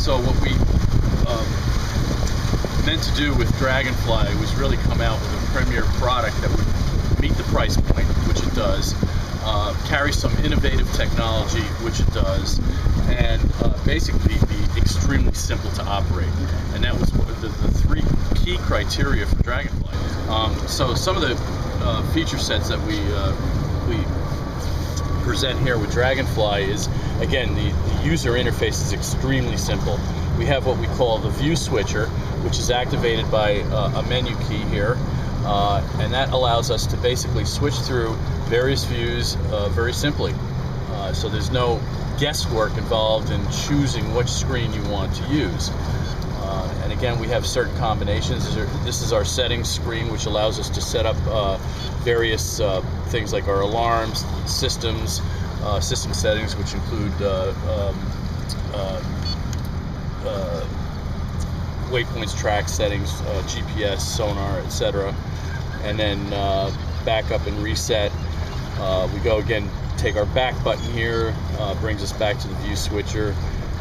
So what we meant to do with Dragonfly was really come out with a premier product that would meet the price point, which it does, carry some innovative technology, which it does, and basically be extremely simple to operate. And that was one of the three key criteria for Dragonfly. So some of the feature sets that we present here with Dragonfly is, again, the user interface is extremely simple. We have what we call the view switcher, which is activated by a menu key here, and that allows us to basically switch through various views very simply. So there's no guesswork involved in choosing which screen you want to use. And again, we have certain combinations. This is our settings screen, which allows us to set up various things like our alarms, systems, system settings, which include waypoints, track settings, GPS, sonar, etc. And then back up and reset. We go again, take our back button here, brings us back to the view switcher,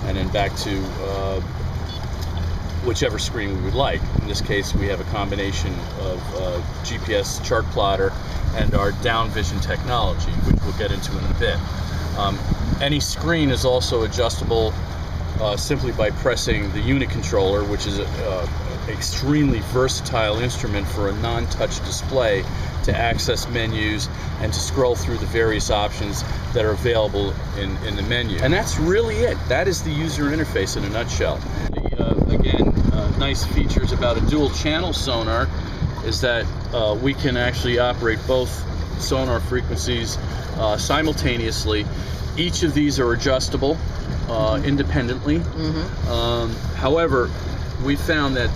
and then back to whichever screen we would like. In this case, we have a combination of GPS chart plotter and our down vision technology, which we'll get into in a bit. Any screen is also adjustable simply by pressing the unit controller, which is an extremely versatile instrument for a non-touch display to access menus and to scroll through the various options that are available in the menu. And that's really it. That is the user interface in a nutshell. Again, nice features about a dual channel sonar is that we can actually operate both sonar frequencies simultaneously. Each of these are adjustable independently. However, we found that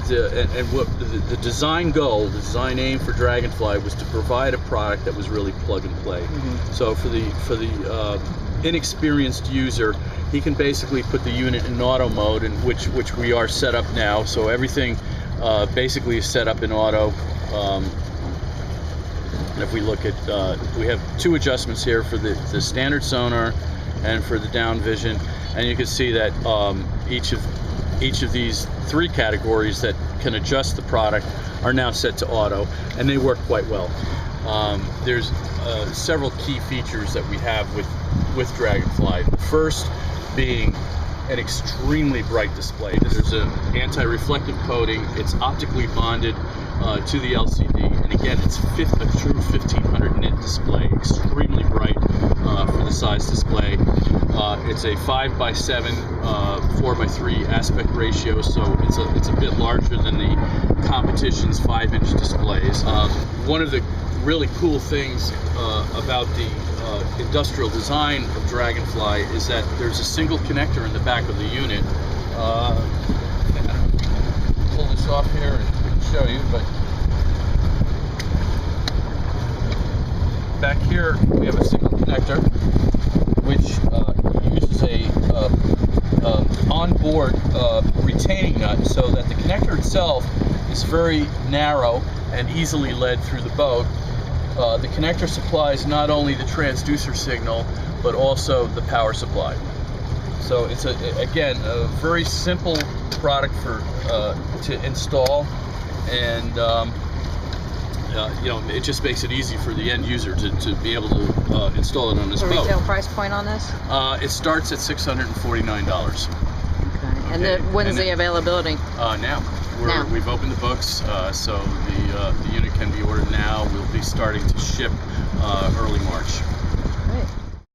and what the design goal, the design aim for Dragonfly was to provide a product that was really plug and play. So for the inexperienced user, he can basically put the unit in auto mode, in which we are set up now. So everything basically is set up in auto. And if we look at, we have two adjustments here for the standard sonar and for the down vision, and you can see that each of these three categories that can adjust the product are now set to auto, and they work quite well. There's several key features that we have with Dragonfly. The first being an extremely bright display. There's an anti-reflective coating. It's optically bonded to the LCD, and again, it's a true 1500 nit display, extremely bright for the size display. It's a 5:7, 4:3 aspect ratio, so it's a bit larger than the competition's 5-inch displays. One of the really cool things about the industrial design of Dragonfly is that there's a single connector in the back of the unit. Pull this off here and show you, but back here we have a single connector which uses a onboard retaining nut, so that the connector itself is very narrow and easily led through the boat. The connector supplies not only the transducer signal, but also the power supply. So it's again a very simple product to install, and it just makes it easy for the end user to be able to install it on his boat. The retail price point on this? It starts at $649. Okay. And when's the availability? Now. We've opened the books, so the unit can be ordered now. We'll be starting to ship early March.